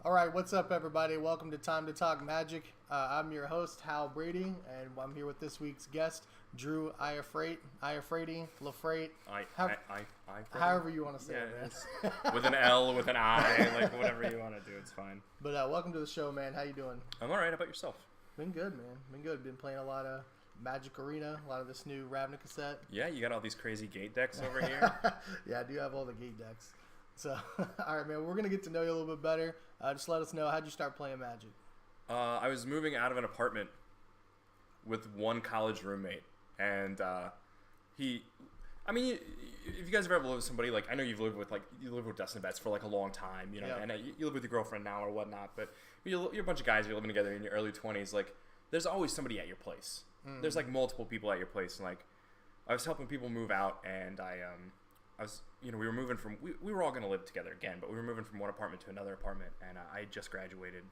All right, what's up, everybody? Welcome to Time to Talk Magic. I'm your host, Hal Brady, and I'm here with this week's guest, Drew Iafrate, however you want to say it, man. With an L, with an I, like whatever you want to do, it's fine. But welcome to the show, man. How you doing? I'm all right. How about yourself? Been good, man. Been good. Been playing a lot of Magic Arena, a lot of this new Ravnica set. Yeah, you got all these crazy gate decks over here. Yeah, I do have all the gate decks. So, all right, man, we're going to get to know you a little bit better. Just let us know, how'd you start playing Magic? I was moving out of an apartment with one college roommate, and if you guys have ever lived with somebody, like, I know you live with Dustin Betts for, like, a long time, you know, yeah. and you live with your girlfriend now or whatnot, but you're a bunch of guys, you're living together in your early 20s, like, there's always somebody at your place. Mm. There's, like, multiple people at your place, and, like, I was helping people move out, and we were moving from, we were all going to live together again, but we were moving from one apartment to another apartment, and I had just graduated,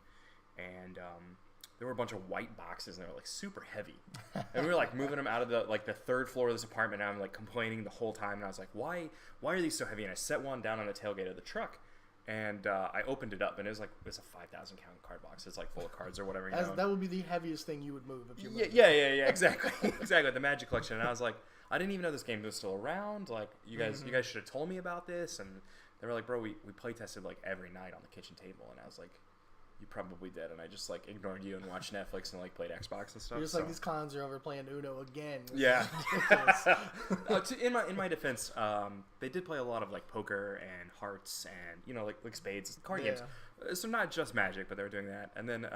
and there were a bunch of white boxes, and they were, like, super heavy, and we were, like, moving them out of the third floor of this apartment, and I'm, like, complaining the whole time, and I was like, why are these so heavy? And I set one down on the tailgate of the truck, and I opened it up, and it was a 5,000 count card box. It's, like, full of cards or whatever, That would be the heaviest thing you would move if you moved. Yeah, exactly. Exactly, the Magic collection, and I was like, I didn't even know this game was still around. Like, you guys should have told me about this. And they were like, bro, we play tested like every night on the kitchen table. And I was like, you probably did. And I just like ignored you and watched Netflix and like played Xbox and stuff. You're just like, these clowns are over playing Uno again. Yeah. In my defense, they did play a lot of like poker and hearts and, you know, like spades, card games. So not just Magic, but they were doing that. And then,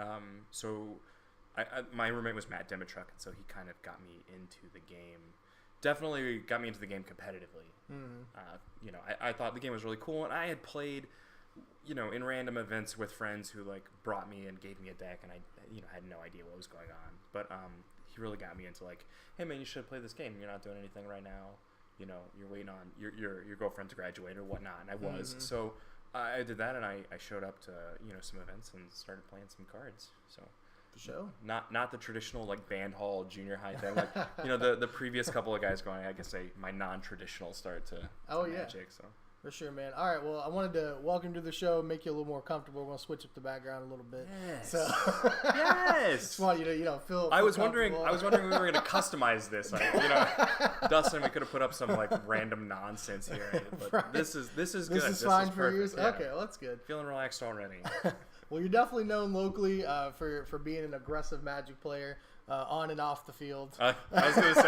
my roommate was Matt Demetruck. And so he kind of got me into the game. Definitely got me into the game competitively. Mm-hmm. I thought the game was really cool, and I had played, in random events with friends who like brought me and gave me a deck, and I, had no idea what was going on. But he really got me into like, hey man, you should play this game. You're not doing anything right now. You're waiting on your girlfriend to graduate or whatnot. And I was so I did that, and I showed up to some events and started playing some cards. So. For sure. Not the traditional like band hall junior high thing, like the previous couple of guys going, I guess my non-traditional start to Magic. So for sure, man. All right, well, I wanted to welcome to the show, make you a little more comfortable. We're gonna switch up the background a little bit. Yes. So yes. Just want you to feel. I was wondering we were gonna customize this. Dustin, we could have put up some like random nonsense here, but right. This is good. This is fine for you. Yeah. Okay, well, that's good. Feeling relaxed already. Well, you're definitely known locally for being an aggressive Magic player on and off the field. I was going to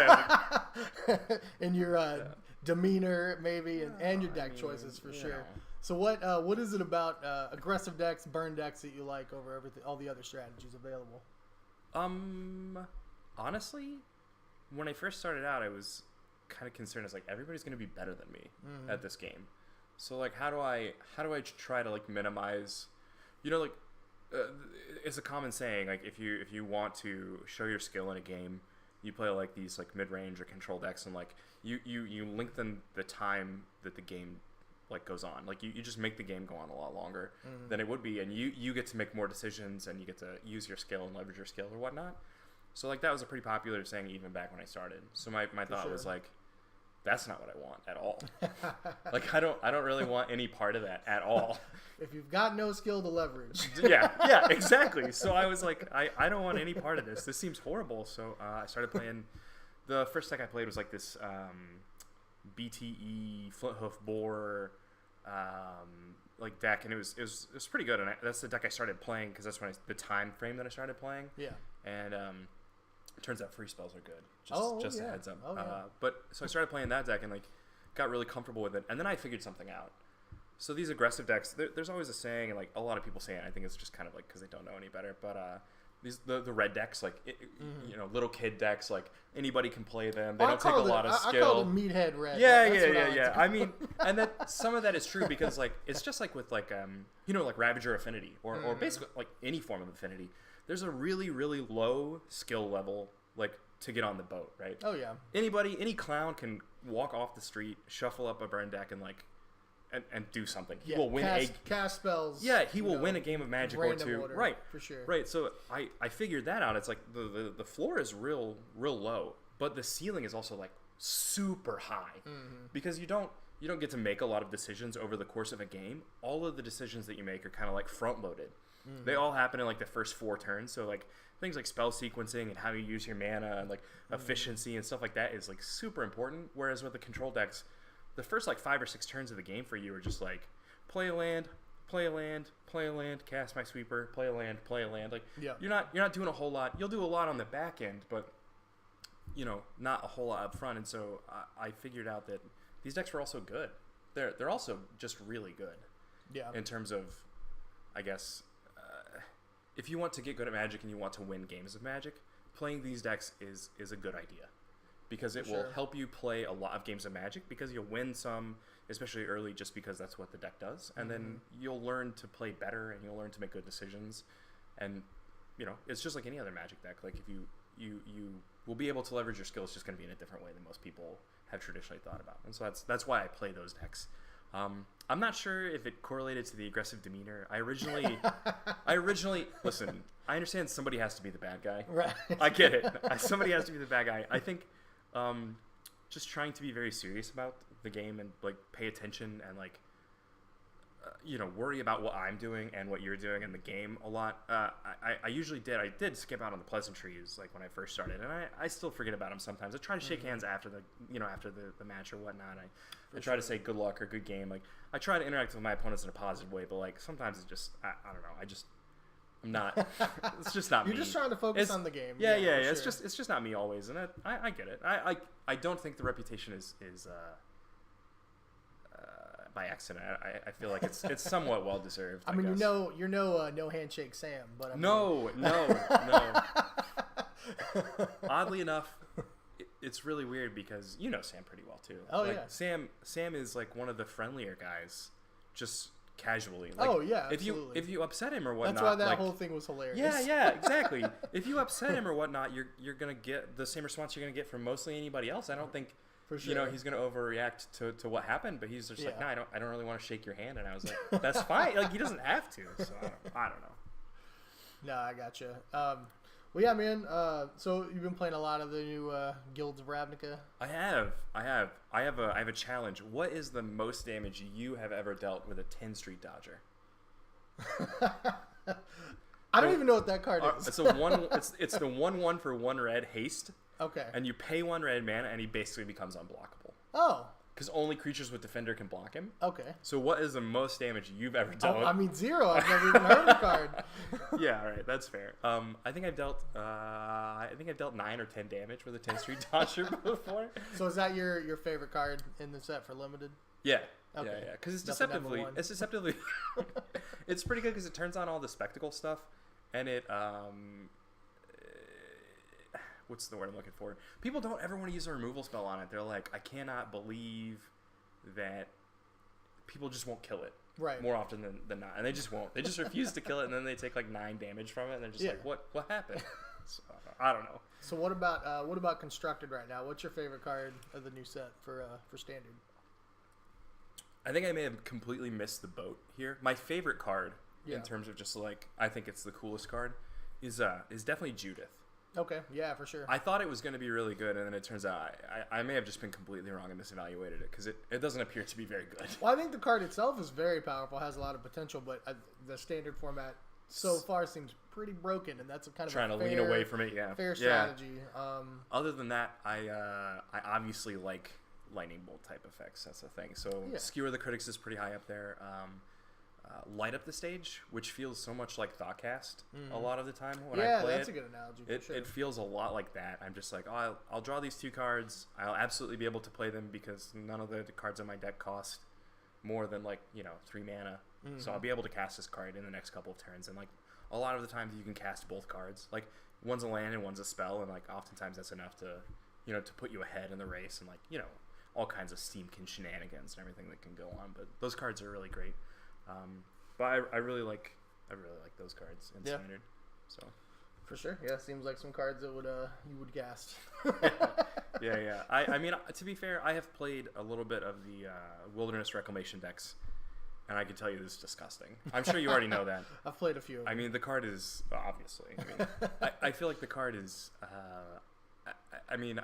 say. In your demeanor, maybe, and your deck choices, for sure. So what is it about aggressive decks, burn decks that you like over all the other strategies available? Honestly, when I first started out, I was kind of concerned. I was like, everybody's going to be better than me at this game. So, like, how do I try to, like, minimize... it's a common saying, like, if you want to show your skill in a game, you play, like, these, like, mid-range or control decks, and, like, you lengthen the time that the game, like, goes on. Like, you just make the game go on a lot longer than it would be, and you get to make more decisions, and you get to use your skill and leverage your skill or whatnot. So, like, that was a pretty popular saying even back when I started. So my thought was, like, that's not what I want at all. Like, I don't really want any part of that at all. If you've got no skill to leverage. Yeah, exactly. So I was like, I don't want any part of this. This seems horrible. So I started playing. The first deck I played was like this BTE Flint Hoof Boar like deck, and it was pretty good. And that's the deck I started playing because that's when the time frame that I started playing. Yeah. And it turns out free spells are good. Just a heads up. Oh, yeah. But so I started playing that deck and like got really comfortable with it, and then I figured something out. So these aggressive decks, there's always a saying, and like a lot of people say it. I think it's just kind of like because they don't know any better. But the red decks, like little kid decks, like anybody can play them. They don't take a lot of skill. I call them meathead red. Yeah. I mean, and that some of that is true because like it's just like with like like Ravager Affinity or basically like any form of Affinity. There's a really really low skill level like to get on the boat, right? Oh yeah. Any clown can walk off the street, shuffle up a burn deck, and like. And do something. He will win cast spells. Yeah, he will win a game of Magic or two. Order, right, for sure. Right. So I figured that out. It's like the floor is real low, but the ceiling is also like super high because you don't you don't get to make a lot of decisions over the course of a game. All of the decisions that you make are kind of like front loaded. Mm-hmm. They all happen in like the first 4 turns. So like things like spell sequencing and how you use your mana and like efficiency and stuff like that is like super important. Whereas with the control decks, the first like 5 or 6 turns of the game for you are just like play a land, cast my sweeper, play a land. Like you're not doing a whole lot. You'll do a lot on the back end, but not a whole lot up front. And so I figured out that these decks were also good. They're also just really good. Yeah. In terms of, I guess, if you want to get good at Magic and you want to win games of Magic, playing these decks is a good idea, because it will help you play a lot of games of Magic, because you'll win some, especially early, just because that's what the deck does, and then you'll learn to play better and you'll learn to make good decisions, and it's just like any other Magic deck. Like if you will be able to leverage your skills, just going to be in a different way than most people have traditionally thought about, and so that's why I play those decks. I'm not sure if it correlated to the aggressive demeanor. I originally listen. I understand somebody has to be the bad guy. Right. I get it. Somebody has to be the bad guy. I think just trying to be very serious about the game and like pay attention and like worry about what I'm doing and what you're doing in the game a lot. I usually did. I did skip out on the pleasantries like when I first started, and I still forget about them sometimes. I try to shake hands after the match or whatnot. I try to say good luck or good game. Like I try to interact with my opponents in a positive way, but like sometimes it just I don't know. I'm not. It's just not me. You're just trying to focus on the game. Yeah. It's just not me always, and I get it. I don't think the reputation is by accident. I feel like it's somewhat well deserved. I mean, guess. You're no handshake Sam, but no. Oddly enough, it's really weird because you know Sam pretty well too. Oh yeah. Sam is like one of the friendlier guys, just casually. Like, absolutely. If you upset him or whatnot, that's why that whole thing was hilarious. Yeah, exactly. If you upset him or whatnot, you're gonna get the same response you're gonna get from mostly anybody else. I don't think. For sure. He's gonna overreact to what happened, but he's just like, no, I don't really want to shake your hand, and I was like, that's fine. Like he doesn't have to, so I don't know. No, I gotcha. Well, yeah, man. So you've been playing a lot of the new Guilds of Ravnica. I have a challenge. What is the most damage you have ever dealt with a 10 Street Dodger? I don't even know what that card is. It's the 1/1 for 1 red haste. Okay. And you pay 1 red mana, and he basically becomes unblockable. Oh. Because only creatures with Defender can block him. Okay. So what is the most damage you've ever dealt? I mean 0. I've never even heard of the card. Yeah, all right, that's fair. I think I've dealt 9 or 10 damage with a 10 Street Dodger before. So is that your favorite card in the set for limited? Yeah. Okay. Yeah. Because it's deceptively. It's pretty good because it turns on all the spectacle stuff, and it what's the word I'm looking for? People don't ever want to use a removal spell on it. They're like, I cannot believe that people just won't kill it. Right. More often than not. And they just won't. They just refuse to kill it, and then they take like 9 damage from it, and they're just like, what happened? So, I don't know. So what about Constructed right now? What's your favorite card of the new set for Standard? I think I may have completely missed the boat here. My favorite card, in terms of just like, I think it's the coolest card, is definitely Judith. Okay, yeah, for sure. I thought it was going to be really good, and then it turns out I may have just been completely wrong and misevaluated it, because it doesn't appear to be very good. Well, I think the card itself is very powerful, has a lot of potential, but the Standard format so far seems pretty broken, and that's kind of trying to lean away from it. Yeah, fair strategy. Other than that, I obviously like lightning bolt type effects. That's the thing. So Skewer the Critics is pretty high up there. Light Up the Stage, which feels so much like Thoughtcast a lot of the time when I play it. Yeah, that's a good analogy. It feels a lot like that. I'm just like, I'll draw these 2 cards. I'll absolutely be able to play them because none of the cards in my deck cost more than 3 mana. So I'll be able to cast this card in the next couple of turns. And like a lot of the times you can cast both cards. Like one's a land and one's a spell, and like oftentimes that's enough to to put you ahead in the race, and all kinds of steamkin shenanigans and everything that can go on. But those cards are really great. But I really like those cards in Standard. So for sure, yeah, seems like some cards that you would cast. yeah. I mean, to be fair, I have played a little bit of the Wilderness Reclamation decks, and I can tell you this is disgusting. I'm sure you already know that. I've played a few. I mean, the card is obviously. I mean, I feel like the card is. I mean,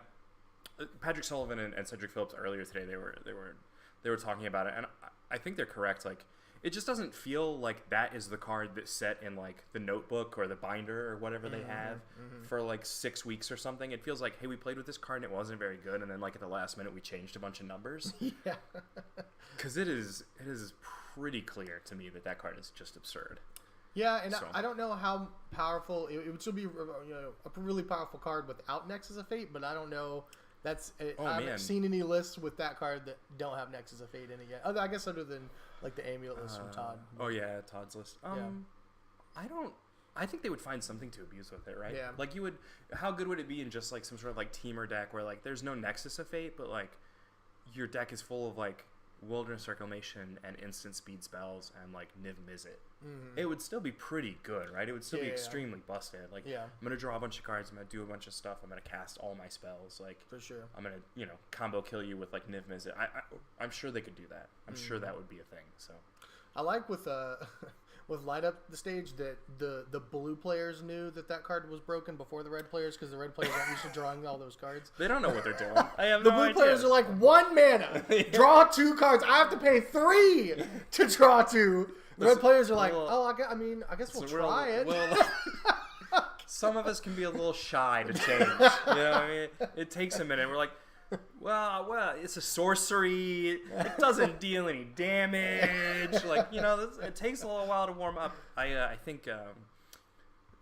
Patrick Sullivan and Cedric Phillips earlier today, they were they were talking about it, and I think they're correct. Like, it just doesn't feel like that is the card that's set in like the notebook or the binder or whatever they have for like 6 weeks or something. It feels like, hey, we played with this card and it wasn't very good, and then like at the last minute we changed a bunch of numbers. Yeah. Because it is pretty clear to me that card is just absurd. Yeah, and so. I don't know how powerful it would still be. A really powerful card without Nexus of Fate, but I don't know. I haven't seen any lists with that card that don't have Nexus of Fate in it yet. I guess other than like the Amulet list from Todd. Oh yeah, Todd's list. I think they would find something to abuse with it, right? Yeah. Like you would. How good would it be in just like some sort of like teamer deck where like there's no Nexus of Fate, but like your deck is full of like Wilderness Reclamation and instant speed spells and like Niv Mizzet. It would still be pretty good, right? It would still be extremely busted. Like, I'm gonna draw a bunch of cards, I'm gonna do a bunch of stuff, I'm gonna cast all my spells. Like, for sure, I'm gonna combo kill you with like Niv Mizzet. I'm sure they could do that. I'm sure that would be a thing. So, I like with light up the stage that the blue players knew that card was broken before the red players, because the red players aren't used to drawing all those cards. They don't know what they're doing. I have the no blue idea. players are like 1 mana, draw 2 cards. I have to pay 3 to draw 2. The red players are like, I guess we'll try it. Some of us can be a little shy to change. You know what I mean? It takes a minute. We're like, well, it's a sorcery. It doesn't deal any damage. Like, it takes a little while to warm up. I think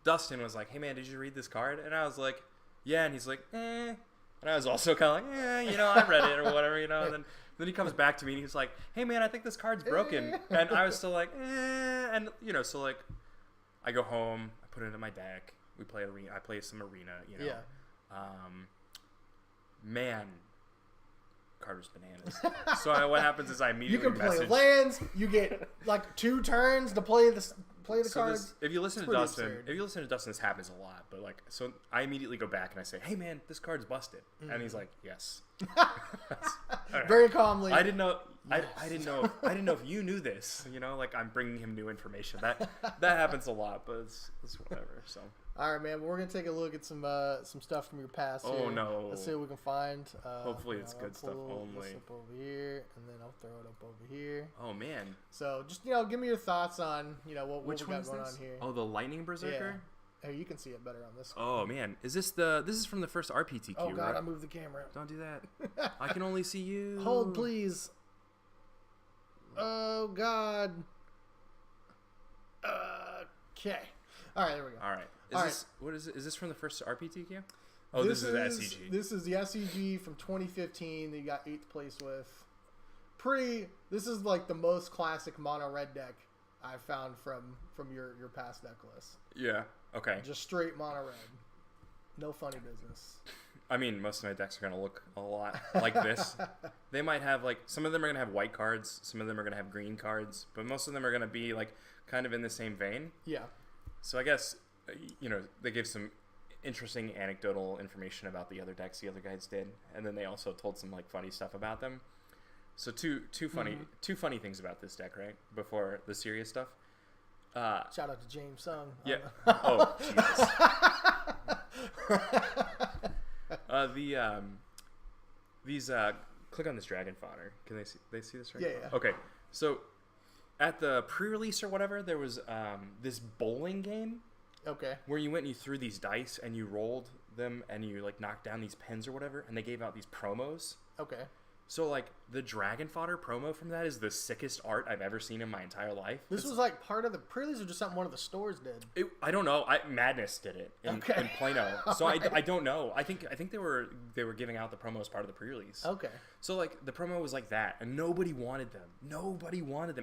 Dustin was like, hey man, did you read this card? And I was like, yeah. And he's like, eh. And I was also kind of like, I read it or whatever, And then he comes back to me and he's like, hey man, I think this card's broken. And I was still like, and so like, I go home, I put it into my deck, we play arena, I play some arena, man, card was bananas. So what happens is I immediately play lands, you get like 2 turns to play the card. If you listen to Dustin, this happens a lot. But like, so I immediately go back and I say, hey man, this card's busted. And he's like, yes. Right. Very calmly. I didn't know. Yes. I didn't know if you knew this. Like I'm bringing him new information. That happens a lot, but it's whatever. So. All right, man. Well, we're gonna take a look at some stuff from your past. Oh here. No! Let's see what we can find. Hopefully, it's good stuff only. This up over here, and then I'll throw it up over here. Oh man! So just give me your thoughts on what we got going on here. Oh, the Lightning Berserker. Yeah. Hey, you can see it better on this screen. Oh man, this is from the first RPTQ? Oh god, right? I moved the camera. Don't do that. I can only see you. Hold, please. Oh god. Okay. All right, there we go. All right. What is it? Is this from the first RPTQ? Oh, this is the SCG. This is the SCG from 2015 that you got 8th place with. This is like the most classic mono red deck I've found from your past deck list. Yeah. Okay. Just straight mono red. No funny business. I mean, most of my decks are going to look a lot like this. They might have some of them are going to have white cards, some of them are going to have green cards, but most of them are going to be like kind of in the same vein. Yeah. So I guess they gave some interesting anecdotal information about the other decks the other guys did, and then they also told some like funny stuff about them. So two funny things about this deck, right? Before the serious stuff. Shout out to James Sung. Yeah. Oh Jesus. Click on this dragon fodder. Can they see this right? Yeah. Okay. So at the pre-release or whatever, there was this bowling game. Okay. Where you went and you threw these dice and you rolled them and you like knocked down these pins or whatever, and they gave out these promos. Okay. So like the dragon fodder promo from that is the sickest art I've ever seen in my entire life. This was like part of the pre-release or just something one of the stores did? I don't know. Madness did it in Plano. So I don't know. I think they were giving out the promo as part of the pre-release. Okay. So like the promo was like that, and nobody wanted them.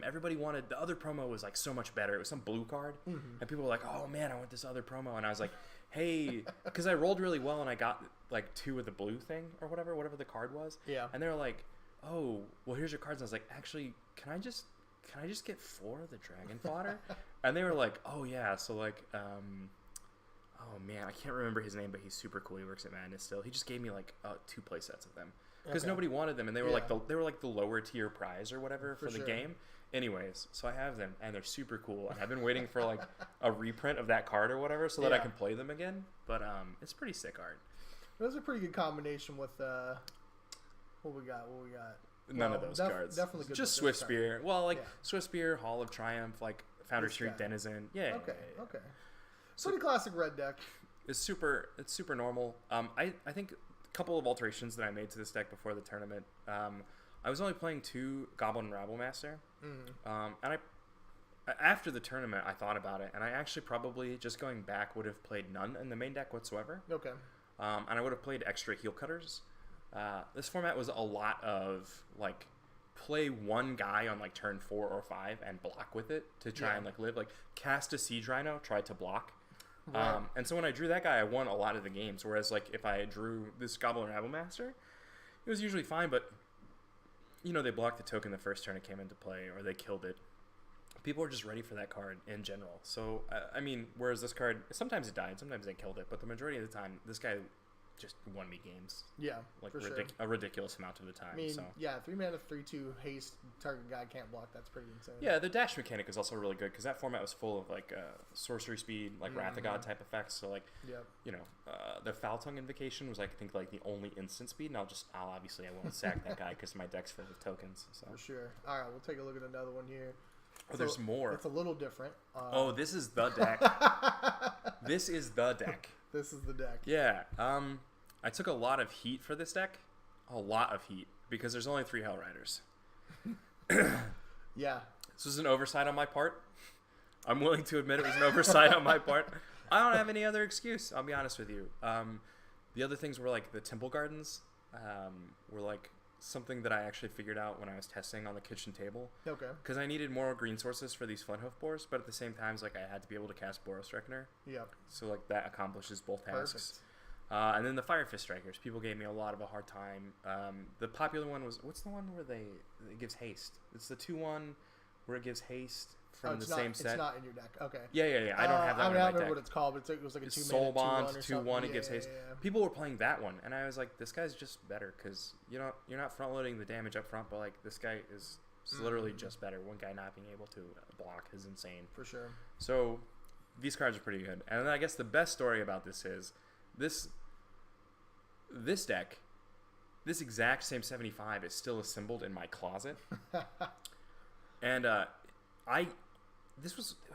Everybody wanted the other promo. Was like so much better. It was some blue card, and people were like, "Oh man, I want this other promo." And I was like, "Hey," because I rolled really well and I got like 2 of the blue thing or whatever the card was. Yeah. And they were like, "Oh, well, here's your cards." And I was like, "Actually, can I just get 4 of the dragon fodder?" And they were like, "Oh yeah." So like, oh man, I can't remember his name, but he's super cool. He works at Madness still. He just gave me like 2 play sets of them because nobody wanted them, and they were like the lower tier prize or whatever for the game. Anyways, so I have them, and they're super cool. And I've been waiting for like a reprint of that card or whatever so that I can play them again. But it's pretty sick art. It was a pretty good combination with what we got. none of those cards. Definitely good. Just Swift Spear. Well, like Swift Spear, Hall of Triumph, like Founder Street Denizen. Yeah. Okay. Pretty classic red deck. It's super normal. I think a couple of alterations that I made to this deck before the tournament. I was only playing 2 Goblin Rabblemaster. And after the tournament, I thought about it, and I actually probably, just going back, would have played none in the main deck whatsoever. Okay. And I would have played extra heel cutters. This format was a lot of, like, play one guy on, like, turn 4 or 5 and block with it to try and, like, live. Like, cast a Siege Rhino, try to block. Right. And so when I drew that guy, I won a lot of the games. Whereas, like, if I drew this Goblin Rabblemaster, it was usually fine, but, you know, they blocked the token the first turn it came into play, or they killed it. People are just ready for that card in general. So, I mean, whereas this card, sometimes it died, sometimes they killed it, but the majority of the time, this guy just won me games. Yeah, like for sure. A ridiculous amount of the time. I mean, so. 3 mana, 3/2 haste, target guy can't block. That's pretty insane. Yeah, the dash mechanic is also really good because that format was full of like sorcery speed, like Wrath of God type effects. So like, you know, the Foul Tongue Invocation was I think like the only instant speed, and obviously I won't sack that guy because my deck's full of tokens. So. For sure. All right, we'll take a look at another one here. Oh, there's more. It's a little different. This is the deck. This is the deck. This is the deck. Yeah. I took a lot of heat for this deck. A lot of heat. Because there's only 3 Hell Riders. Yeah. This was an oversight on my part. I'm willing to admit it was an oversight on my part. I don't have any other excuse. I'll be honest with you. The other things were like the Temple Gardens. Were like something that I actually figured out when I was testing on the kitchen table. Okay. Because I needed more green sources for these Flint Hoof Boars, but at the same time, like I had to be able to cast Boros Reckoner. Yep. So like that accomplishes both tasks. Perfect. And then the Fire Fist Strikers. People gave me a lot of a hard time. The popular one was, what's the one where it gives haste? It's the 2/1 where it gives haste from the same set. It's not in your deck. Okay. Yeah. I don't have that one in my deck. I don't remember what it's called, but it was like a 2 Soul mana, Bond, 2/1 it gives haste. Yeah. People were playing that one, and I was like, this guy's just better because you're not front loading the damage up front, but like this guy is literally just better. One guy not being able to block is insane. For sure. So these cards are pretty good, and then I guess the best story about this is this deck, this exact same 75 is still assembled in my closet. And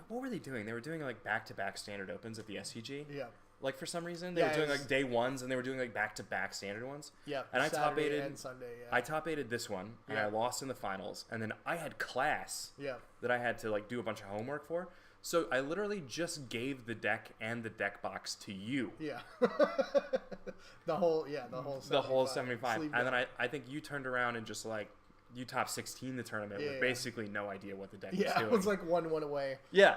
what were they doing? They were doing like back-to-back standard opens at the SCG. Yeah. Like for some reason they were doing like day ones, and they were doing like back-to-back standard ones. Yeah. And I top aided and Sunday. Yeah. I top aided this one, and I lost in the finals. And then I had class. Yeah. That I had to like do a bunch of homework for. So I literally just gave the deck and the deck box to you. Yeah. the whole 75. And then I think you turned around and just like you top 16 the tournament with basically no idea what the deck was doing. Yeah, it was like 1 away. Yeah.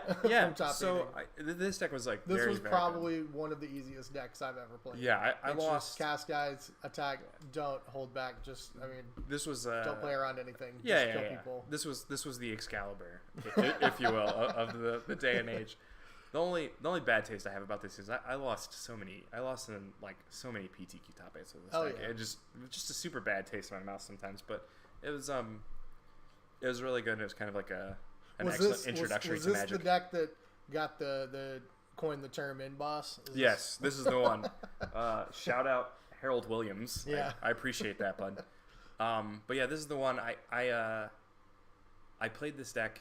So this deck was like this was probably one of the easiest decks I've ever played. Yeah, I lost. Cast guys, attack, don't hold back. This was don't play around anything. Just kill people. This was the Excalibur, if you will, of the day and age. The only bad taste I have about this is I lost so many PTQ top 8s with this deck. Yeah. It just a super bad taste in my mouth sometimes, but it was really good, and it was kind of like an excellent introductory to Magic. Was this the deck that got the coined the term in boss? Yes, this is the one. Shout out Harold Williams. Yeah. I appreciate that, bud. But yeah, this is the one. I played this deck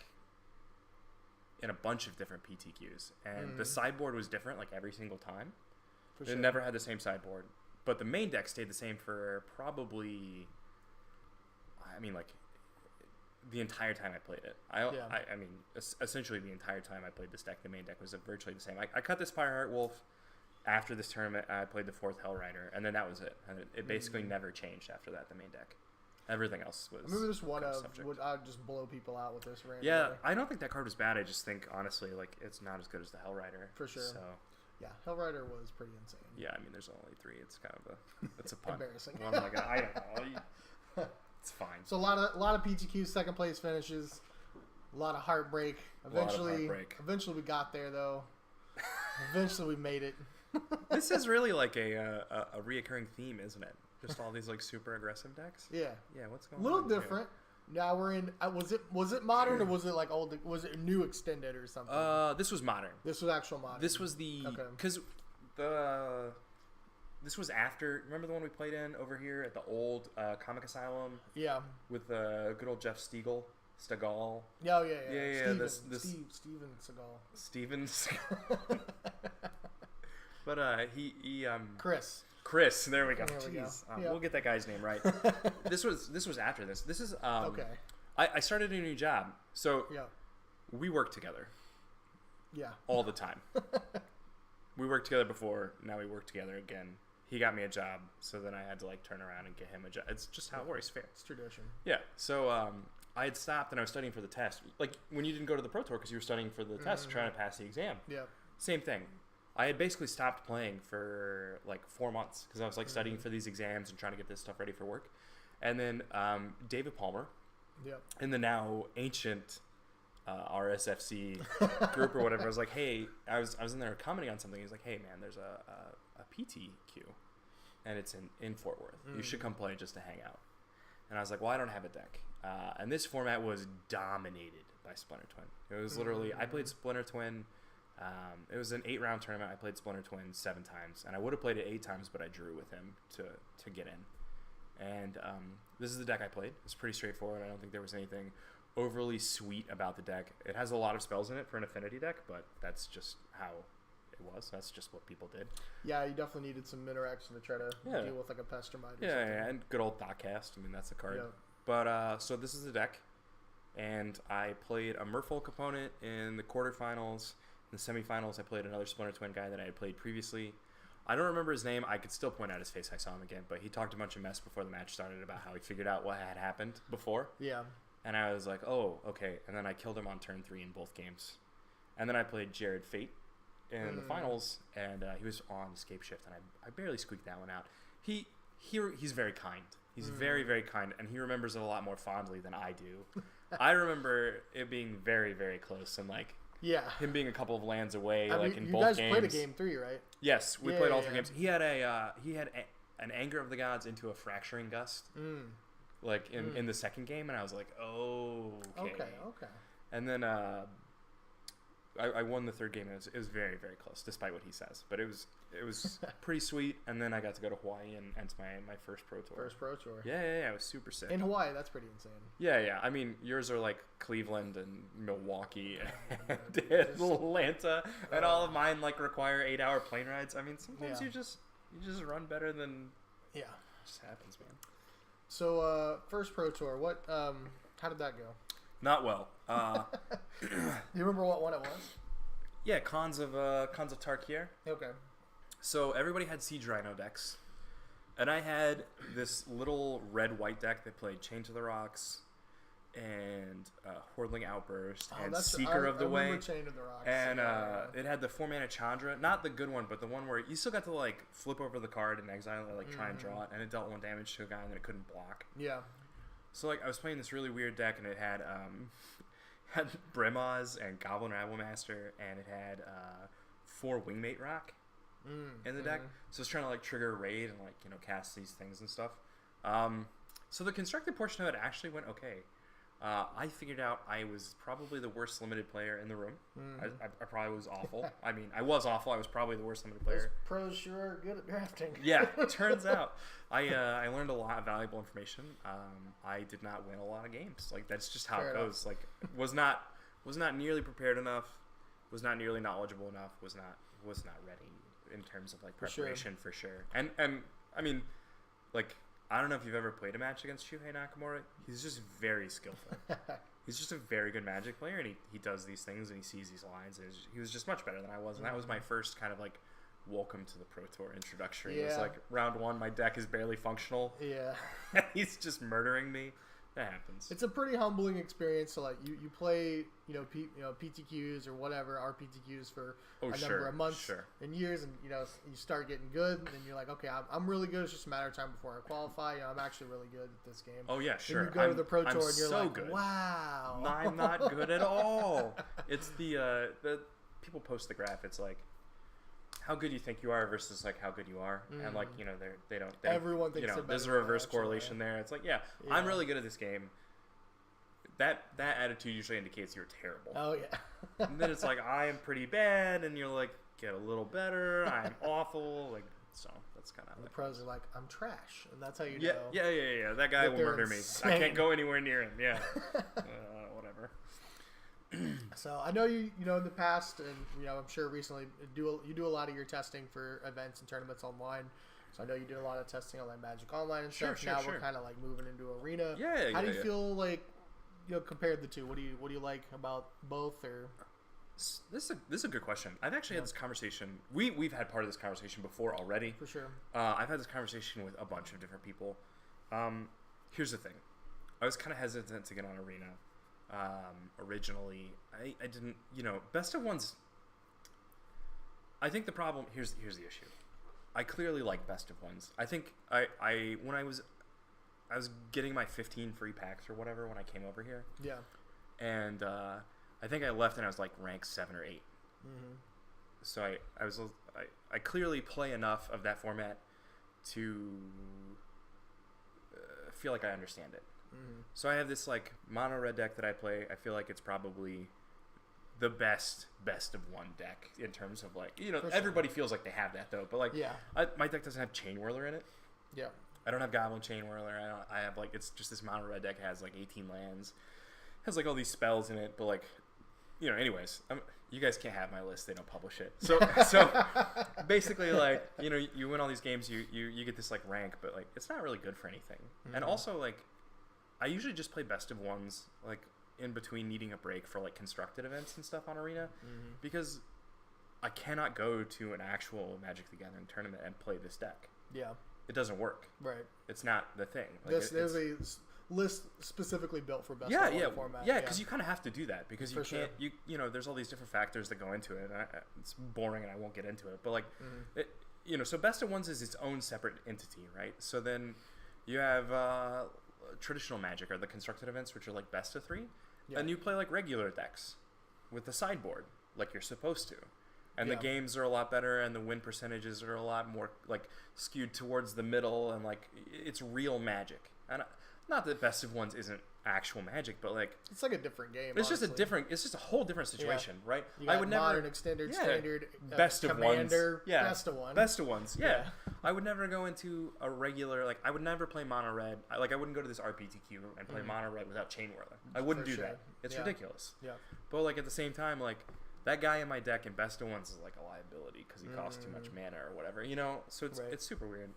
in a bunch of different PTQs, and the sideboard was different like every single time. It never had the same sideboard, but the main deck stayed the same for probably, like the entire time I played it. Essentially the entire time I played this deck, the main deck was virtually the same. I cut this Fireheart Wolf after this tournament. I played the 4th Hell Rider, and then that was it. And it basically never changed after that. The main deck. Everything else was. I remember this one I would just blow people out with this randomly. Yeah, I don't think that card was bad. I just think honestly, like it's not as good as the Hell Rider. For sure. So. Yeah, Hell Rider was pretty insane. Yeah, there's only 3. It's kind of it's a punt. Embarrassing. Well, I'm like, I don't know. It's fine. So a lot of PTQ second place finishes, a lot of heartbreak. Eventually we got there though. Eventually we made it. This is really like a reoccurring theme, isn't it? Just all these like super aggressive decks. Yeah. Yeah. What's going on? A little different. Now we're in. Was it modern or was it like old? Was it new extended or something? This was modern. This was actual modern. This was the because this was after. Remember the one we played in over here at the old Comic Asylum? Yeah. With good old Jeff Stegall. Oh, yeah. Yeah. Steven Seagal. Steven Seagal. But Chris, there we go. Jeez. We'll get that guy's name right. This was after this. This is okay. I started a new job, so we work together. Yeah. All the time. We worked together before. Now we work together again. He got me a job, so then I had to like turn around and get him a job. It's just how it works. Fair. It's tradition. Yeah. So I had stopped and I was studying for the test. Like when you didn't go to the Pro Tour because you were studying for the test, trying to pass the exam. Yeah. Same thing. I had basically stopped playing for like 4 months because I was like studying for these exams and trying to get this stuff ready for work. And then David Palmer, in the now ancient RSFC group or whatever, I was like, hey, I was in there commenting on something. He's like, hey man, there's a PTQ and it's in Fort Worth. You should come play just to hang out. And I was like, well, I don't have a deck. And this format was dominated by Splinter Twin. It was literally, I played Splinter Twin. It was an 8-round tournament. I played Splinter Twin 7 times, and I would have played it 8 times, but I drew with him to get in. And this is the deck I played. It's pretty straightforward. I don't think there was anything overly sweet about the deck. It has a lot of spells in it for an affinity deck, but that's just how it was. That's just what people did. Yeah, you definitely needed some interaction to try to deal with like a Pestermind or something. Yeah, and good old Thoughtcast. I mean, that's the card. Yeah. But so this is the deck, and I played a Merfolk opponent in the quarterfinals. In the semifinals, I played another Splinter Twin guy that I had played previously. I don't remember his name. I could still point out his face. I saw him again, but he talked a bunch of mess before the match started about how he figured out what had happened before. Yeah. And I was like, oh, okay. And then I killed him on turn 3 in both games. And then I played Jared Fate in the finals, and he was on Escape Shift, and I barely squeaked that one out. He's very kind. He's very, very kind, and he remembers it a lot more fondly than I do. I remember it being very, very close, and like him being a couple of lands away, in both games. You guys played a game 3, right? Yes, we played all 3 games. He had an Anger of the Gods into a Fracturing Gust, in the second game, and I was like, oh, okay. And then I won the third game. And it was very, very close, despite what he says. But it was pretty sweet. And then I got to go to Hawaii and enter my first Pro Tour. First Pro Tour. Yeah. It was super sick. In Hawaii, that's pretty insane. Yeah. I mean, yours are like Cleveland and Milwaukee and Atlanta, and all of mine like require 8-hour plane rides. I mean, sometimes you just run better than. Yeah. It just happens, man. So first Pro Tour, what? How did that go? Not well. Do you remember what one it was? Yeah, Cons of Tarkir. Okay. So everybody had Siege Rhino decks, and I had this little red-white deck that played Chain to the Rocks, and Hordling Outburst, and Seeker of the Way. Chain to the Rocks. And it had the 4-mana Chandra, not the good one, but the one where you still got to like flip over the card and exile it, like try and draw it, and it dealt 1 damage to a guy, and then it couldn't block. Yeah. So like I was playing this really weird deck, and it had Brimaz and Goblin Rabblemaster, and it had 4 Wingmate Rock in the deck. So it's trying to like trigger a raid and like cast these things and stuff. So the constructed portion of it actually went okay. I figured out I was probably the worst limited player in the room. I probably was awful. I mean, I was awful. I was probably the worst limited player. Those pros sure are good at drafting. Yeah, turns out. I learned a lot of valuable information. I did not win a lot of games. Like, that's just how it goes. Like, was not nearly prepared enough, was not nearly knowledgeable enough, was not ready in terms of, like, preparation for sure. And I mean, like, I don't know if you've ever played a match against Shuhei Nakamura. He's just very skillful. He's just a very good Magic player, and he does these things, and he sees these lines, and he was just much better than I was. And that was my first kind of, like, welcome to the Pro Tour introduction. It was like, round 1, my deck is barely functional. Yeah. And he's just murdering me. That happens. It's a pretty humbling experience. So, like, you play, PTQs or whatever, RPTQs for a number of months and years, and, you start getting good, and you're like, okay, I'm really good. It's just a matter of time before I qualify. I'm actually really good at this game. Oh, yeah, sure. And you go to the Pro Tour, and you're so like, good. Wow. I'm not good at all. It's the people post the graph. It's like, how good you think you are versus like how good you are, and like they don't. Everyone thinks there's a reverse correlation there. It's like I'm really good at this game. That attitude usually indicates you're terrible. Oh yeah. And then it's like I am pretty bad, and you're like get a little better. I'm awful. Like So that's kind of the pros are like, I'm trash, and that's how you yeah, know. Yeah. That guy will murder me. I can't go anywhere near him. Yeah, whatever. So I know you know in the past, and I'm sure recently you do a lot of your testing for events and tournaments online. So I know you do a lot of testing on like Magic Online and stuff. Now we're kind of like moving into Arena. Yeah. How do you feel like compared the two? What do you like about both? Or this is a good question. I've actually had this conversation. We've had part of this conversation before already. For sure. I've had this conversation with a bunch of different people. Here's the thing. I was kind of hesitant to get on Arena. Originally, I didn't. Best of ones. I think the problem here's the issue. I clearly like best of ones. I think when I was getting my 15 free packs or whatever when I came over here. Yeah. And I think I left and I was like rank 7 or 8. Mm-hmm. So I clearly play enough of that format to feel like I understand it. Mm-hmm. So I have this like mono red deck that I play. I feel like it's probably the best of one deck in terms of like everybody feels like they have that though, but like my deck doesn't have Chain Whirler in it. Yeah. I don't have Goblin Chain Whirler. I have like it's just this mono red deck has like 18 lands, has like all these spells in it, but like anyways, you guys can't have my list. They don't publish it. So basically like you win all these games, you get this like rank, but like it's not really good for anything. Mm-hmm. And also like I usually just play best of ones like in between needing a break for like constructed events and stuff on Arena, because I cannot go to an actual Magic the Gathering tournament and play this deck. Yeah. It doesn't work. Right. It's not the thing. Like there's a list specifically built for best of one format. Yeah, because you kind of have to do that because you can't. Sure. There's all these different factors that go into it. And it's boring, and I won't get into it. But like, so best of ones is its own separate entity, right? So then you have traditional Magic or the constructed events, which are like best of 3, and you play like regular decks with the sideboard, like you're supposed to. And the games are a lot better, and the win percentages are a lot more like skewed towards the middle, and like it's real Magic. And not that best of ones isn't actual Magic, but like it's like a different game. It's just a whole different situation, right? You got modern, extended, standard, best of commander, ones, best of ones. Yeah. I would never go into a regular like I would never play mono red. I wouldn't go to this RPTQ and play mono red without Chain Whirler. I wouldn't do that. It's ridiculous. Yeah. But like at the same time, like that guy in my deck in best of ones is like a liability because he costs too much mana or whatever, So it's super weird.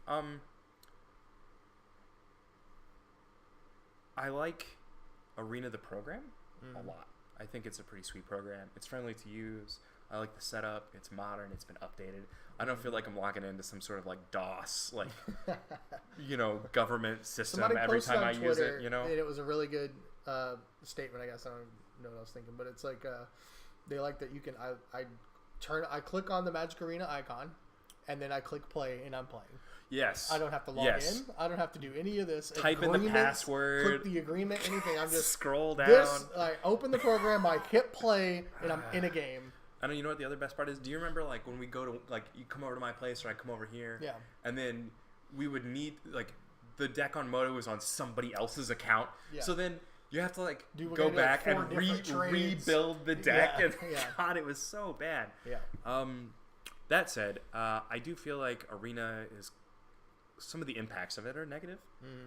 I like Arena the program a lot. I think it's a pretty sweet program. It's friendly to use. I like the setup. It's modern. It's been updated. I don't feel like I'm logging into some sort of like DOS, like government system every time I use it. And it was a really good statement. I guess I don't know what I was thinking, but it's like they like that you can. I click on the Magic Arena icon, and then I click play, and I'm playing. Yes. I don't have to log in. I don't have to do any of this. Type in the password. Click the agreement. Anything. I'm just scroll down. I open the program. I hit play, and I'm in a game. I know. You know what the other best part is? Do you remember like when we go to like you come over to my place or I come over here? Yeah. And then we would need like the deck on Moto was on somebody else's account. Yeah. So then you have to like go back and rebuild the deck. And God, it was so bad. Yeah. That said, I do feel like Arena is some of the impacts of it are negative.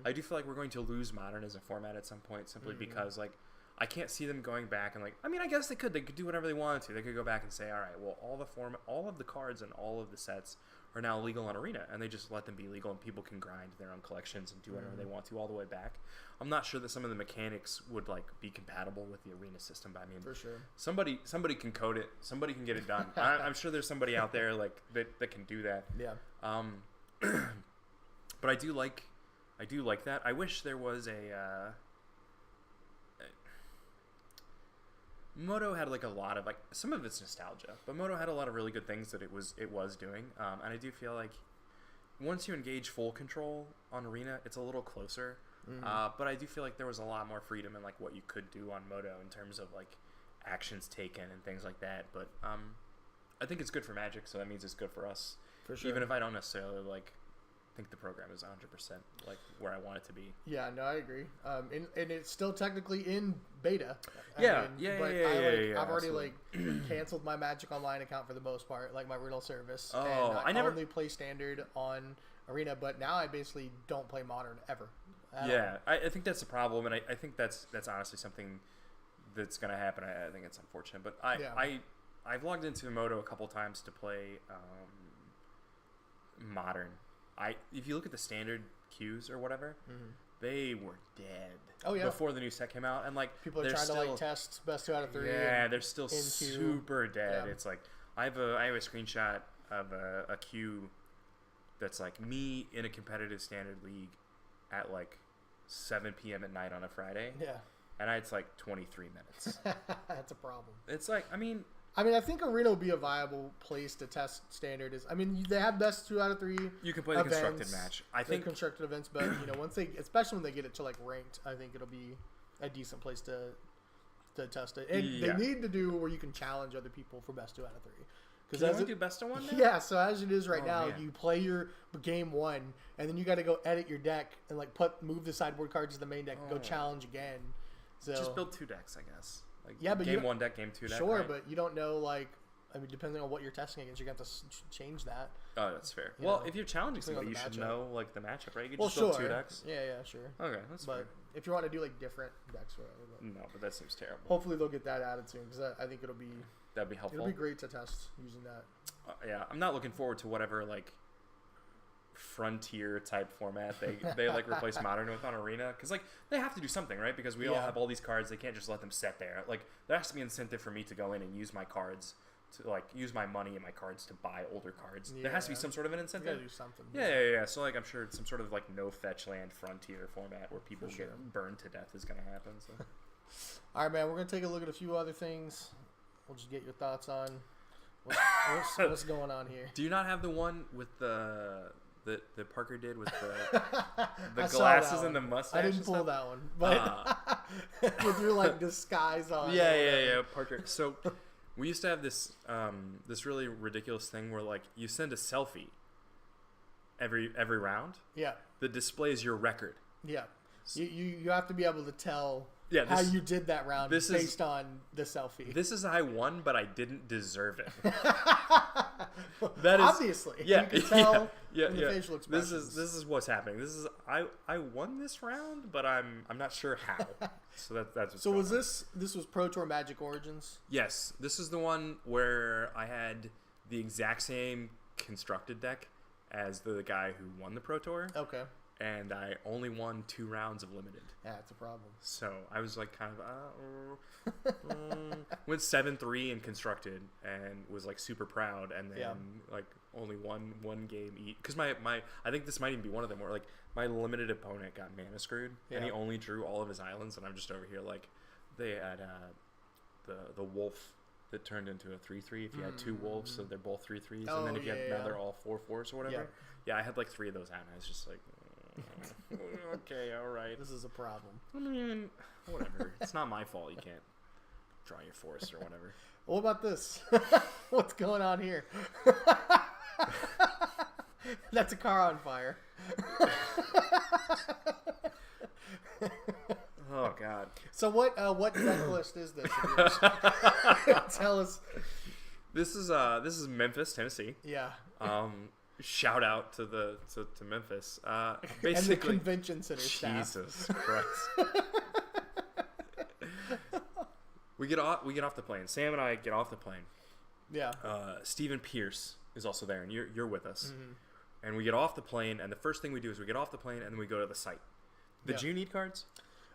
I do feel like we're going to lose Modern as a format at some point simply because like I can't see them going back and like I mean I guess they could do whatever they wanted to. They could go back and say, all right, well all of the cards and all of the sets are now legal on Arena, and they just let them be legal and people can grind their own collections and do whatever they want to all the way back. I'm not sure that some of the mechanics would like be compatible with the Arena system, but I mean, for sure, somebody can code it, somebody can get it done. I'm sure there's somebody out there like that can do that. Yeah. But I do like that. I wish there was a Moto had like a lot of like some of it's nostalgia, but Moto had a lot of really good things that it was doing, and I do feel like once you engage full control on Arena, it's a little closer. But I do feel like there was a lot more freedom in like what you could do on Moto in terms of like actions taken and things like that. But I think it's good for Magic, so that means it's good for us. For sure. Even if I don't necessarily like think the program is 100% like where I want it to be. Yeah, no, I agree. And it's still technically in beta. Yeah, I've already like canceled my Magic Online account for the most part, like my riddle service. Oh, and I only play Standard on Arena, but now I basically don't play Modern ever. Yeah, I think that's a problem, and I think that's honestly something that's gonna happen. I think it's unfortunate, but I've logged into Moto a couple times to play Modern. If you look at the standard queues or whatever, they were dead before the new set came out, and like people are trying to like test best 2 out of 3. Yeah, they're still super dead. Yeah. It's like I have a screenshot of a queue that's like me in a competitive standard league at like 7 p.m. at night on a Friday. Yeah, and it's like 23 minutes. That's a problem. It's like I mean, I think Arena would be a viable place to test Standard. They have best 2 out of 3. You can play the constructed match. I think constructed events, but once especially when they get it to like ranked, I think it'll be a decent place to test it. And they need to do where you can challenge other people for best 2 out of 3. Because you do best of 1 now? Yeah, so as it is right now, you play your game 1, and then you got to go edit your deck and like move the sideboard cards to the main deck and go challenge again. So just build 2 decks, I guess. Like but game 1 deck, game 2 deck. Sure, right? But you don't know depending on what you're testing against, you're gonna have to change that. Oh, that's fair. Well, if you're challenging somebody, you should know like the matchup, right? You can just build 2 decks. Yeah, sure. Okay, that's fair. But if you want to do like different decks, or whatever. No, but that seems terrible. Hopefully they'll get that added soon, because I think that'd be helpful. It'll be great to test using that. Yeah, I'm not looking forward to whatever like frontier type format they like replace Modern with on Arena, because like they have to do something, right? Because we all have all these cards, they can't just let them sit there. Like there has to be incentive for me to go in and use my cards to like use my money and my cards to buy older cards. There has to be some sort of an incentive. You gotta do something. Yeah. So like I'm sure some sort of like no fetch land frontier format where people get burned to death is gonna happen. So all right, man, we're gonna take a look at a few other things. We'll just get your thoughts on what's going on here. Do you not have the one with that Parker did with the glasses and the mustache? I didn't pull that one, but with your like disguise on. Yeah, Parker. So we used to have this this really ridiculous thing where like you send a selfie every round. Yeah. That displays your record. Yeah. You have to be able to tell how you did that round based on the selfie. This is I won, but I didn't deserve it. That is obviously. Yeah, you can tell from the facial expressions. This is what's happening. This is I won this round, but I'm not sure how. So that's what's so was this was Pro Tour Magic Origins? Yes, this is the one where I had the exact same constructed deck as the guy who won the Pro Tour. Okay. And I only won 2 rounds of limited. Yeah, that's a problem. So I was like kind of went 7-3 in constructed and was like super proud, and then like only won 1 game each, because my I think this might even be one of them where like my limited opponent got mana screwed and he only drew all of his islands, and I'm just over here like they had the wolf that turned into a 3/3 if you had 2 wolves, so they're both 3/3s, and then if you had now they're all 4/4s or whatever. Yeah, I had like 3 of those out, and I was just like, okay, all right. This is a problem. I mean, whatever. It's not my fault. You can't draw your forest or whatever. What about this? What's going on here? That's a car on fire. Oh God. So what deck list is this? Tell us. This is Memphis, Tennessee. Yeah. Shout out to Memphis. Basically, and the convention center staff. Jesus Christ. We get off the plane. Sam and I get off the plane. Yeah. Stephen Pierce is also there, and you're with us. Mm-hmm. And we get off the plane, and the first thing we do is we get off the plane, and then we go to the site. Did you need cards?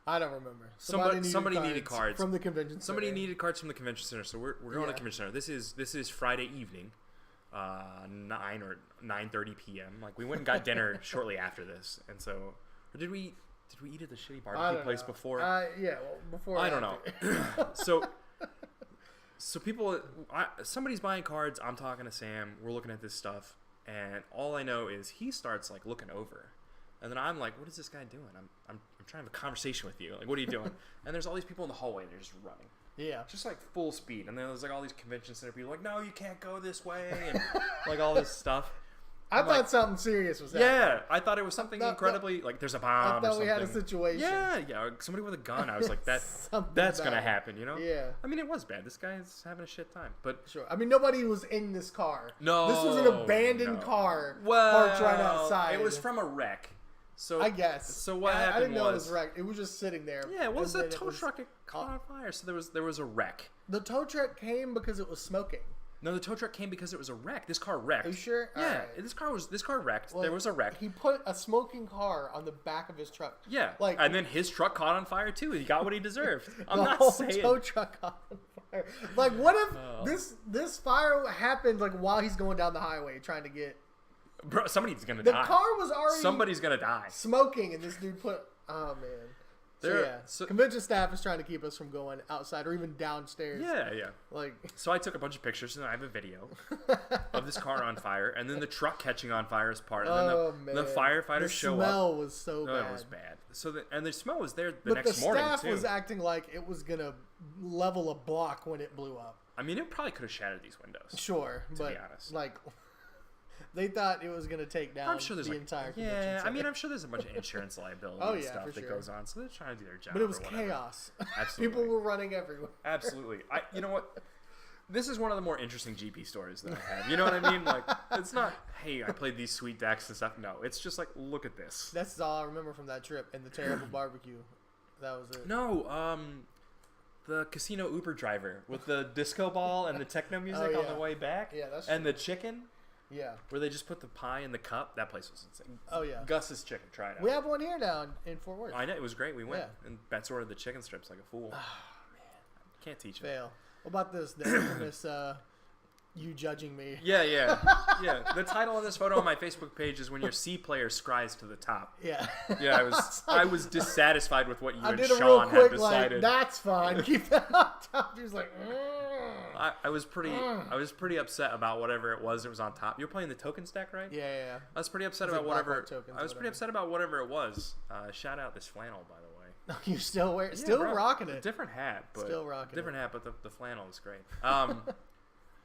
I don't remember. Somebody needed cards from the convention center. Somebody needed cards from the convention center, so we're going to the convention center. This is Friday evening, 9 or 9:30 p.m. Like we went and got dinner shortly after this, and so or did we eat at the shitty barbecue place before? Before. I don't know. So people, somebody's buying cards. I'm talking to Sam. We're looking at this stuff, and all I know is he starts like looking over. And then I'm like, what is this guy doing? I'm trying to have a conversation with you. Like, what are you doing? And there's all these people in the hallway, and they're just running. Yeah. Just like full speed. And then there's like all these convention center people like, no, you can't go this way. And like all this stuff. I thought something serious was happening. Yeah, I thought it was something incredibly like there's a bomb. I thought we had a situation. Yeah, somebody with a gun. I was like, that's gonna happen, you know? Yeah. I mean, it was bad. This guy's having a shit time, but sure. I mean, nobody was in this car. No, this was an abandoned car parked right outside. It was from a wreck. So I guess. So what happened I didn't know it was wrecked. It was just sitting there. Yeah, it was a tow truck caught on fire. So there was a wreck. The tow truck came because it was smoking. No, the tow truck came because it was a wreck. This car wrecked. Are you sure? Yeah, right. This car wrecked. Well, there was a wreck. He put a smoking car on the back of his truck. Yeah, and then his truck caught on fire too. He got what he deserved. I'm the not whole saying tow truck caught on fire. Like, what if this fire happened like while he's going down the highway trying to get? Bro, somebody's gonna die. The car was already. Somebody's gonna die. Smoking, and this dude put. Oh man. So convention staff is trying to keep us from going outside or even downstairs. Yeah. Like, so I took a bunch of pictures and I have a video of this car on fire, and then the truck catching on fire as part. And then the firefighters show up. The smell was so bad. It was bad. So the smell was there the next morning too. But the staff was acting like it was gonna level a block when it blew up. I mean, it probably could have shattered these windows. Sure, to be honest, like. They thought it was going to take down the entire convention center. I mean, I'm sure there's a bunch of insurance liability and stuff that goes on, so they're trying to do their job. But it was chaos. Absolutely. People were running everywhere. Absolutely. You know what? This is one of the more interesting GP stories that I have. You know what I mean? Like, it's not, hey, I played these sweet decks and stuff. No, it's just like, look at this. That's all I remember from that trip and the terrible barbecue. That was it. No, the casino Uber driver with the disco ball and the techno music on the way back. Yeah, that's and the chicken. Yeah. Where they just put the pie in the cup. That place was insane. Oh, yeah. Guss's Chicken. Try it out. We have one here now in Fort Worth. I know. It was great. We went. And Betts ordered the chicken strips like a fool. Oh, man. Can't teach him. Fail. What about this? The infamous, you judging me. Yeah. The title of this photo on my Facebook page is "When Your C player scries to the top." Yeah. Yeah, I was dissatisfied with what you and Sean real quick, had decided. Like, that's fine. Keep that on top. He was like, I was pretty upset about whatever it was on top. You were playing the token stack, right? Yeah. I was pretty upset about whatever. I was pretty upset about whatever it was. Shout out this flannel, by the way. You still rocking it? Different hat, but still rocking different hat, but the flannel is great.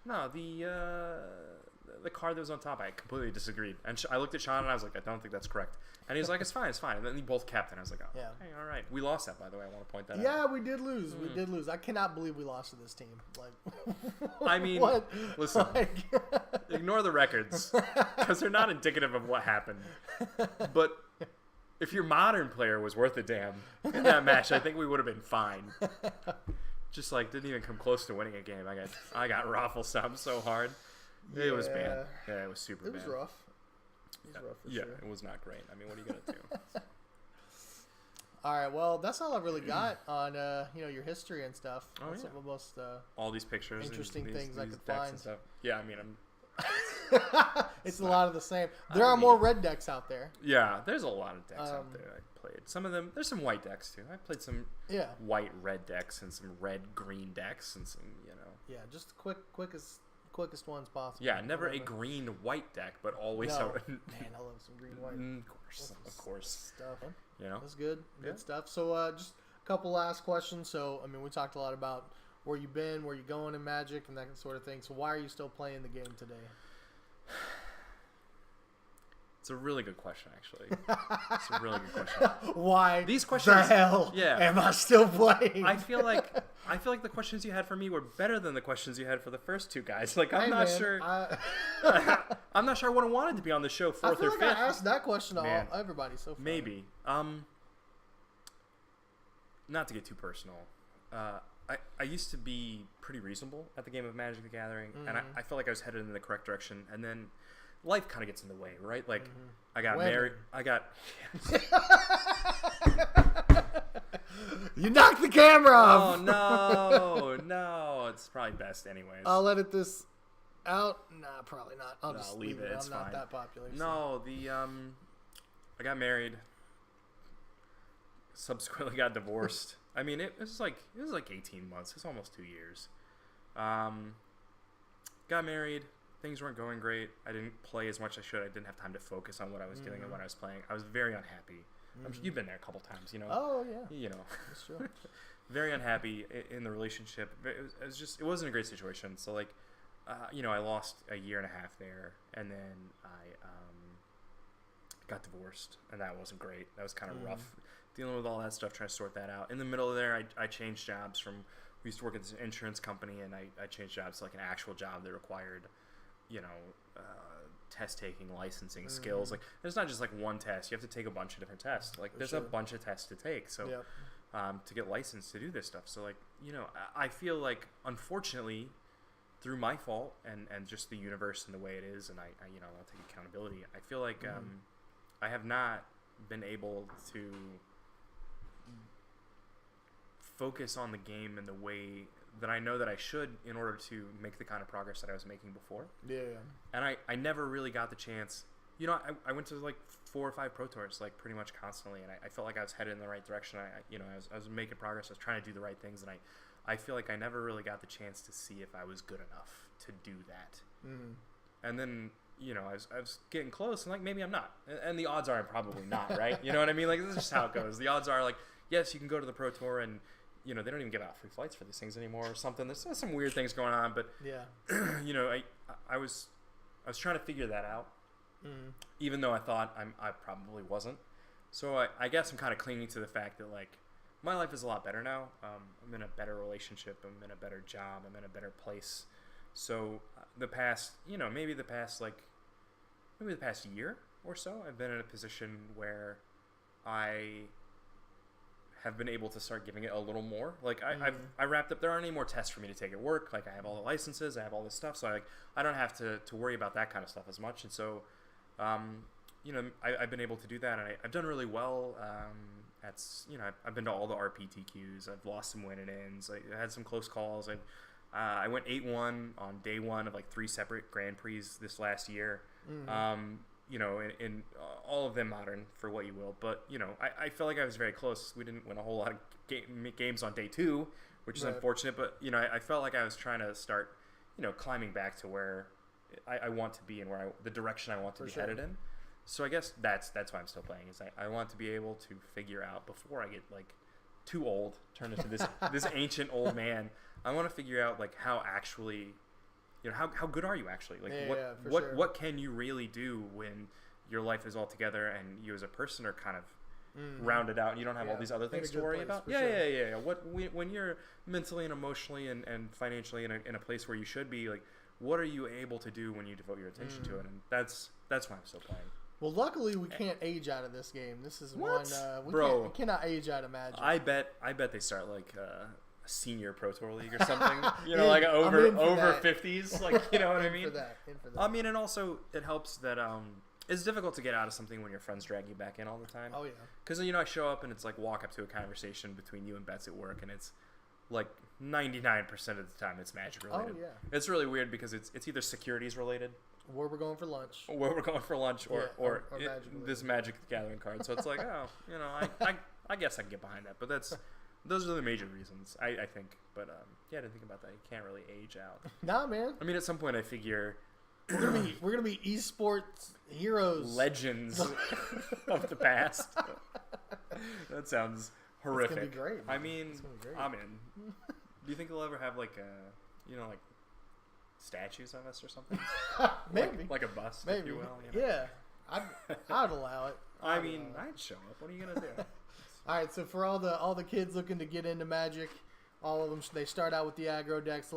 No, the card that was on top, I completely disagreed. And I looked at Sean and I was like, I don't think that's correct. And he was like, it's fine. And then he both capped and I was like, oh, yeah. Hey, all right. We lost that, by the way. I want to point that out. Yeah, we did lose. We did lose. I cannot believe we lost to this team. Like, I mean, what? Listen, ignore the records because they're not indicative of what happened. But if your modern player was worth a damn in that match, I think we would have been fine. Just like didn't even come close to winning a game. I got raffle stomped so hard. It was bad. Yeah, it was super bad. It was rough. It was rough for sure. It was not great. I mean, what are you gonna do? All right, well, that's all I really got on your history and stuff. Oh, that's some of the most all these pictures, interesting things I could decks find. And stuff. Yeah, I mean, it's a lot of the same. There are more red decks out there. Yeah, there's a lot of decks out there. I played some of them. There's some white decks too. I played some white red decks and some red green decks and some Yeah, just the quickest ones possible. Yeah, never a green white deck, but always man, I love some green white. Of course. Stuff. That's good. Good stuff. So just a couple last questions. So I mean, we talked a lot about where you've been, where you're going in Magic, and that sort of thing. So why are you still playing the game today? It's a really good question, actually. It's a really good question. Why these questions? The hell am I still playing? I feel like the questions you had for me were better than the questions you had for the first two guys. Like I'm not sure. I'm not sure I would have wanted to be on the show fourth or fifth. I asked that question to everybody so far. Maybe. Not to get too personal. I used to be pretty reasonable at the game of Magic the Gathering, and I felt like I was headed in the correct direction, and then life kind of gets in the way, right? Like, I got married. You knocked the camera off! Oh, no. It's probably best anyways. I'll edit this out. Nah, probably not. I'll just leave it. It's I'm fine. not that popular. No, I got married. Subsequently got divorced. I mean, it was like 18 months. It's almost 2 years. Got married. Things weren't going great. I didn't play as much as I should. I didn't have time to focus on what I was doing and what I was playing. I was very unhappy. I'm sure you've been there a couple times, Oh, yeah. That's true. Very unhappy in the relationship. It wasn't a great situation. So, like, I lost a year and a half there, and then I got divorced, and that wasn't great. That was kind of rough, dealing with all that stuff, trying to sort that out. In the middle of there, I changed jobs we used to work at this insurance company, and I changed jobs to like an actual job that required, test taking, licensing, skills. Like, there's not just like one test. You have to take a bunch of different tests. Like, there's a bunch of tests to take. So, to get licensed to do this stuff. So, like, I feel like, unfortunately, through my fault and just the universe and the way it is, and I'll take accountability. I feel like I have not been able to focus on the game in the way that I know that I should in order to make the kind of progress that I was making before. Yeah. And I never really got the chance. I went to like 4 or 5 Pro Tours like pretty much constantly, and I felt like I was headed in the right direction. I was making progress. I was trying to do the right things, and I feel like I never really got the chance to see if I was good enough to do that. And then I was getting close, and like maybe I'm not, and the odds are I'm probably not, right? You know what I mean? Like, this is just how it goes. The odds are like, yes, you can go to the Pro Tour, and they don't even give out free flights for these things anymore or something. There's some weird things going on, but I was trying to figure that out, even though I thought I probably wasn't. So I guess I'm kind of clinging to the fact that like my life is a lot better now. I'm in a better relationship. I'm in a better job. I'm in a better place. So the past year or so, I've been in a position where I have been able to start giving it a little more. Like I wrapped up. There aren't any more tests for me to take at work. Like, I have all the licenses. I have all this stuff. So I don't have to worry about that kind of stuff as much. And so, I've been able to do that, and I've done really well. I've been to all the RPTQs. I've lost some win and ends. I had some close calls. I went 8-1 on day one of like 3 separate Grand Prix this last year. In all of them modern, for what you will. But, I felt like I was very close. We didn't win a whole lot of games on day 2, which is unfortunate. But, I felt like I was trying to start, climbing back to where I want to be and the direction I want to be headed in. So I guess that's why I'm still playing. Is I want to be able to figure out before I get like too old, turn into this ancient old man. I want to figure out like how actually, how good are you actually? Like what can you really do when your life is all together and you as a person are kind of rounded out and you don't have all these other things to worry about? When you're mentally and emotionally and financially in a place where you should be, like, what are you able to do when you devote your attention to it? And that's why I'm still playing. Well, luckily we can't age out of this game. This is what? We cannot age out of Magic. I bet they start like a senior Pro Tour league or something. Like over 50s. Like, you know what I mean? In for that. I mean, and also it helps that it's difficult to get out of something when your friends drag you back in all the time. Oh yeah. Because I show up and it's like walk up to a conversation between you and Bets at work, and it's like 99% of the time it's Magic related. Oh yeah. It's really weird because it's either securities related. Where we're going for lunch. Or this Magic the Gathering card. So it's like, I guess I can get behind that. But those are the major reasons, I think. But I didn't think about that. You can't really age out. Nah, man. I mean, at some point I figure we're gonna be esports heroes, legends of the past. That sounds horrific. It's gonna be great. I mean, I'm in. Do you think they'll ever have like like statues of us or something? Maybe like a bust, maybe. If you will. Yeah, I'd allow it. I'd show up. What are you gonna do? All right, so for all the kids looking to get into Magic, all of them, they start out with the aggro decks.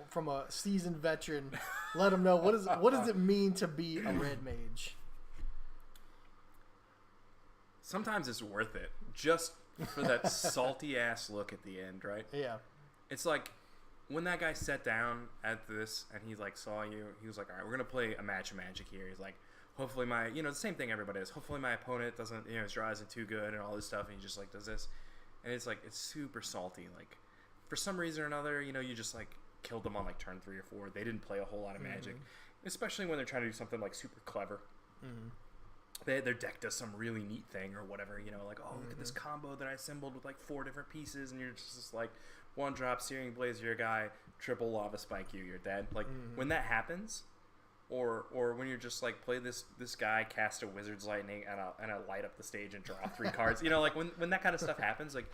From a seasoned veteran, let them know what does it mean to be a red mage. Sometimes it's worth it just for that salty ass look at the end, right? Yeah. It's like when that guy sat down at this and he like saw you, he was like, all right, we're gonna play a match of Magic here. He's like, hopefully my, the same thing everybody is. Hopefully my opponent doesn't, his draw isn't too good and all this stuff. And he just like does this, and it's like it's super salty. Like for some reason or another, you just like killed them on like turn 3 or 4. They didn't play a whole lot of Magic, especially when they're trying to do something like super clever. Their deck does some really neat thing or whatever. Like, oh, look at this combo that I assembled with like 4 different pieces, and you're just like 1-drop Searing Blaze your guy, triple Lava Spike you're dead. Like when that happens. Or when you're just like play this guy cast a Wizard's Lightning and I light up the stage and draw 3 cards. Like when that kind of stuff happens, like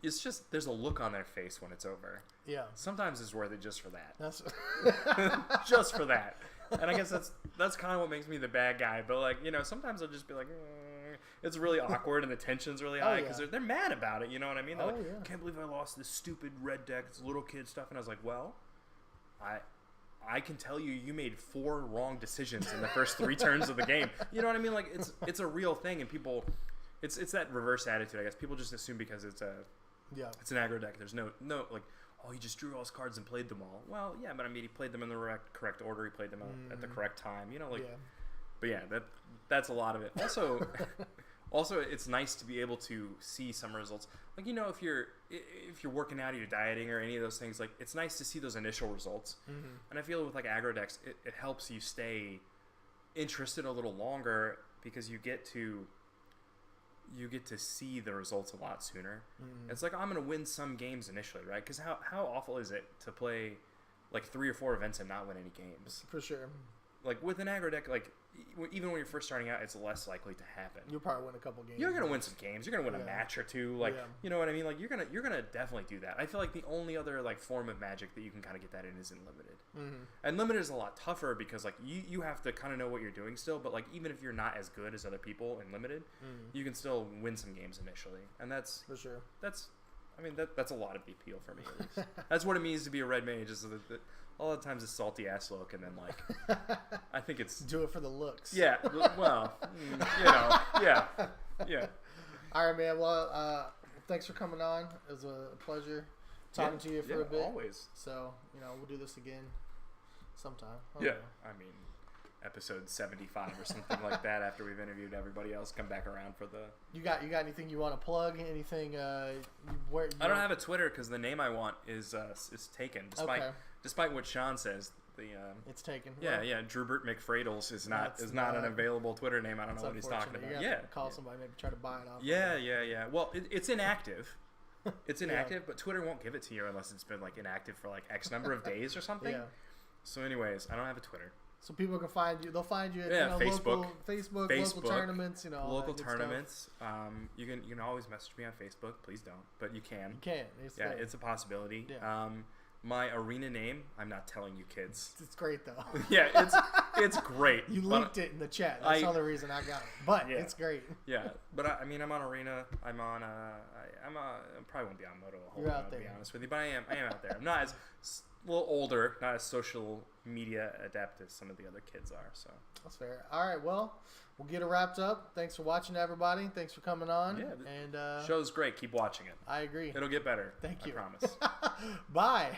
it's just there's a look on their face when it's over. Yeah. Sometimes it's worth it just for that. That's just for that. And I guess that's kind of what makes me the bad guy. But like, you know, sometimes I'll just be like, it's really awkward and the tension's really high because they're mad about it. You know what I mean? They're like, can't believe I lost this stupid red deck, this little kid stuff. And I was like, well, I can tell you made 4 wrong decisions in the first 3 turns of the game. You know what I mean? Like it's a real thing, and people, it's that reverse attitude. I guess people just assume because it's an aggro deck. There's no like, oh, he just drew all his cards and played them all. Well, yeah, but I mean, he played them in the correct order. He played them at the correct time. You know, like, but yeah, that's a lot of it. Also, it's nice to be able to see some results. Like, you know, if you're working out or you're dieting or any of those things, like, it's nice to see those initial results. Mm-hmm. And I feel with like aggro decks, it helps you stay interested a little longer because you get to see the results a lot sooner. Mm-hmm. It's like, I'm going to win some games initially, right? Because how awful is it to play like 3 or 4 events and not win any games? For sure. Like with an aggro deck, like even when you're first starting out, it's less likely to happen. You'll probably win a couple games. You're gonna win some games. You're gonna win a match or two. Like you know what I mean. Like you're gonna definitely do that. I feel like the only other like form of Magic that you can kind of get that in is in limited. Mm-hmm. And limited is a lot tougher because like you have to kind of know what you're doing still. But like even if you're not as good as other people in limited, you can still win some games initially. And that's for sure. That's a lot of the appeal for me. At least. That's what it means to be a red mage. Is that all the times a salty ass look, and then like, I think it's do it for the looks. Yeah, well, you know, yeah. All right, man. Well, thanks for coming on. It was a pleasure talking to you for a bit. Always. So we'll do this again sometime. I mean, episode 75 or something like that. After we've interviewed everybody else, come back around for the. You got anything you want to plug? Anything? I don't have a Twitter because the name I want is taken. Despite what Sean says, it's taken. Yeah, Drubert McFradles is not an available Twitter name. I don't know what he's talking about. You have to call somebody, maybe try to buy it off. Yeah. Well, it's inactive. It's inactive, but Twitter won't give it to you unless it's been like inactive for like X number of days or something. Yeah. So, anyways, I don't have a Twitter. So people can find you. They'll find you at Facebook, local tournaments. Local tournaments. You can always message me on Facebook. Please don't, but you can. You can. It's a possibility. Yeah. My arena name, I'm not telling you kids. It's great though. Yeah, it's great. You linked it in the chat. That's the only reason I got it. But it's great. Yeah, but I mean, I'm on arena. I'm on. I probably won't be on Moto a whole lot. To be honest with you, but I am out there. I'm not as a little older, not as social media adept as some of the other kids are. So that's fair. All right, well, we'll get it wrapped up. Thanks for watching, everybody. Thanks for coming on. Yeah, and show's great. Keep watching it. I agree. It'll get better. Thank you. I promise. Bye.